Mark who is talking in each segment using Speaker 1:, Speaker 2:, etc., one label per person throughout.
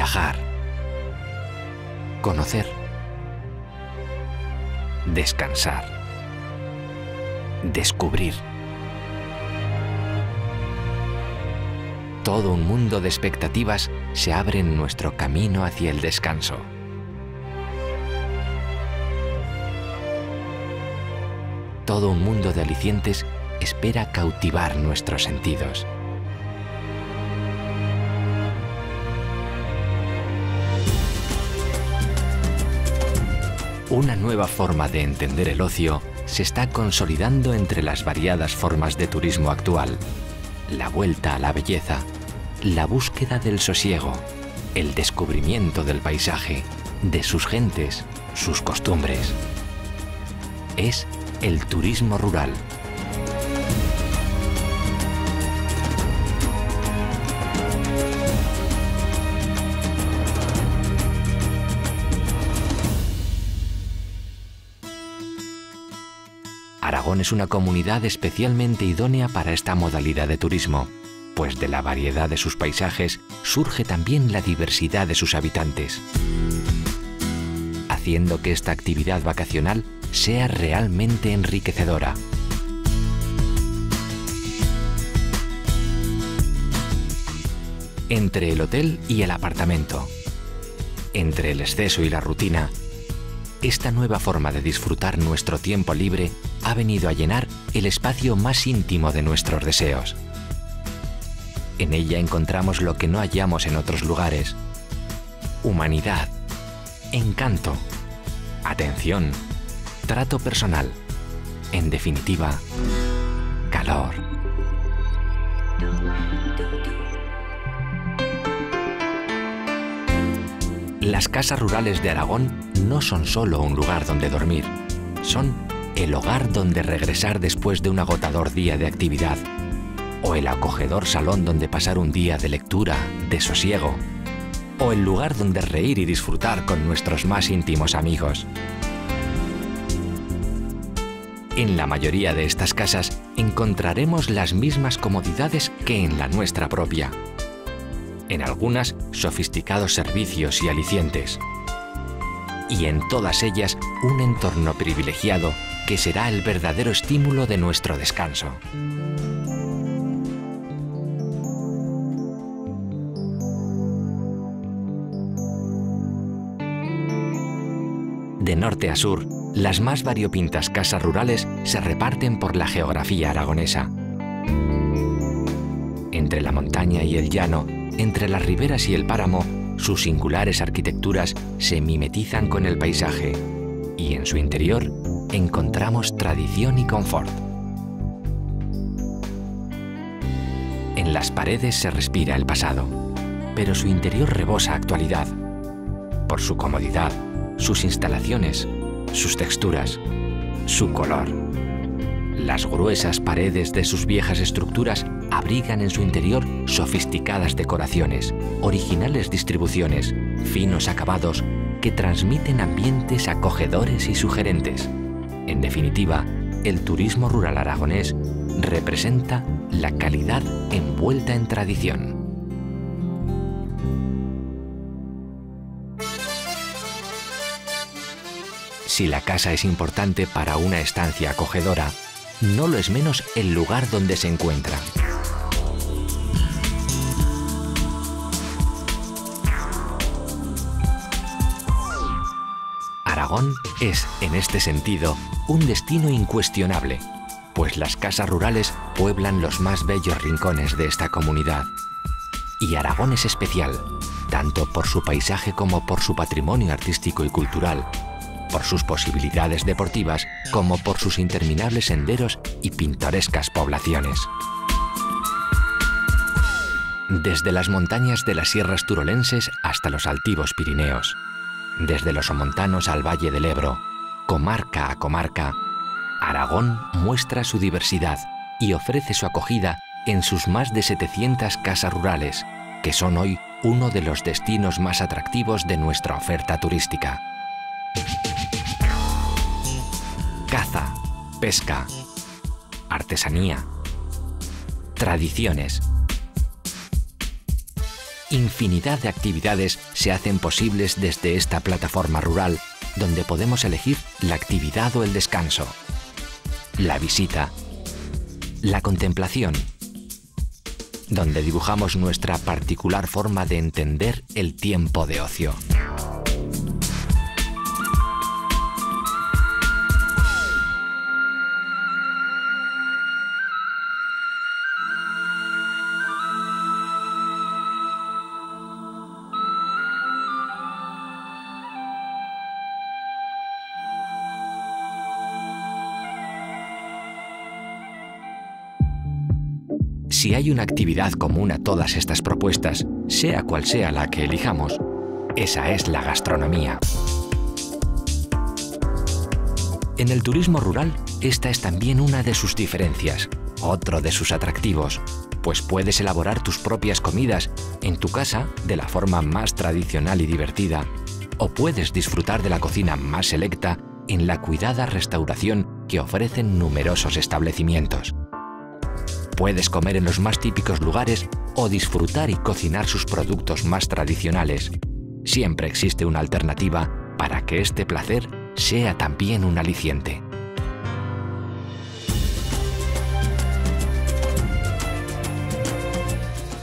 Speaker 1: Viajar. Conocer. Descansar. Descubrir. Todo un mundo de expectativas se abre en nuestro camino hacia el descanso. Todo un mundo de alicientes espera cautivar nuestros sentidos. Una nueva forma de entender el ocio se está consolidando entre las variadas formas de turismo actual. La vuelta a la belleza, la búsqueda del sosiego, el descubrimiento del paisaje, de sus gentes, sus costumbres. Es el turismo rural. Aragón es una comunidad especialmente idónea para esta modalidad de turismo, pues de la variedad de sus paisajes surge también la diversidad de sus habitantes, haciendo que esta actividad vacacional sea realmente enriquecedora. Entre el hotel y el apartamento, entre el exceso y la rutina, esta nueva forma de disfrutar nuestro tiempo libre ha venido a llenar el espacio más íntimo de nuestros deseos. En ella encontramos lo que no hallamos en otros lugares: humanidad, encanto, atención, trato personal, en definitiva, calor. Las casas rurales de Aragón no son solo un lugar donde dormir, son el hogar donde regresar después de un agotador día de actividad, o el acogedor salón donde pasar un día de lectura, de sosiego, o el lugar donde reír y disfrutar con nuestros más íntimos amigos. En la mayoría de estas casas encontraremos las mismas comodidades que en la nuestra propia. En algunas, sofisticados servicios y alicientes. Y en todas ellas, un entorno privilegiado que será el verdadero estímulo de nuestro descanso. De norte a sur, las más variopintas casas rurales se reparten por la geografía aragonesa. Entre la montaña y el llano, entre las riberas y el páramo, sus singulares arquitecturas se mimetizan con el paisaje y en su interior encontramos tradición y confort. En las paredes se respira el pasado, pero su interior rebosa actualidad, por su comodidad, sus instalaciones, sus texturas, su color. Las gruesas paredes de sus viejas estructuras abrigan en su interior sofisticadas decoraciones, originales distribuciones, finos acabados que transmiten ambientes acogedores y sugerentes. En definitiva, el turismo rural aragonés representa la calidad envuelta en tradición. Si la casa es importante para una estancia acogedora, no lo es menos el lugar donde se encuentra. Aragón es, en este sentido, un destino incuestionable, pues las casas rurales pueblan los más bellos rincones de esta comunidad. Y Aragón es especial, tanto por su paisaje como por su patrimonio artístico y cultural, por sus posibilidades deportivas como por sus interminables senderos y pintorescas poblaciones. Desde las montañas de las sierras turolenses hasta los altivos Pirineos, desde los somontanos al Valle del Ebro, comarca a comarca, Aragón muestra su diversidad y ofrece su acogida en sus más de 700 casas rurales, que son hoy uno de los destinos más atractivos de nuestra oferta turística. Caza, pesca, artesanía, tradiciones. Infinidad de actividades se hacen posibles desde esta plataforma rural, donde podemos elegir la actividad o el descanso, la visita, la contemplación, donde dibujamos nuestra particular forma de entender el tiempo de ocio. Si hay una actividad común a todas estas propuestas, sea cual sea la que elijamos, esa es la gastronomía. En el turismo rural, esta es también una de sus diferencias, otro de sus atractivos, pues puedes elaborar tus propias comidas en tu casa de la forma más tradicional y divertida, o puedes disfrutar de la cocina más selecta en la cuidada restauración que ofrecen numerosos establecimientos. Puedes comer en los más típicos lugares o disfrutar y cocinar sus productos más tradicionales. Siempre existe una alternativa para que este placer sea también un aliciente.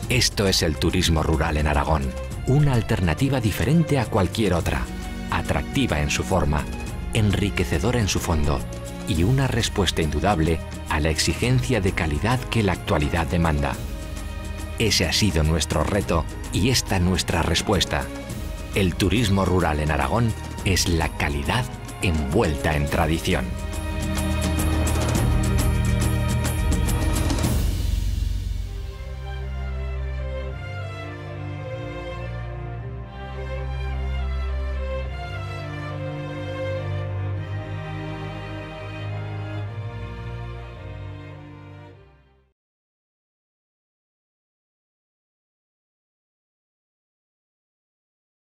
Speaker 1: Esto es el turismo rural en Aragón, una alternativa diferente a cualquier otra, atractiva en su forma, enriquecedora en su fondo y una respuesta indudable a la exigencia de calidad que la actualidad demanda. Ese ha sido nuestro reto y esta nuestra respuesta. El turismo rural en Aragón es la calidad envuelta en tradición.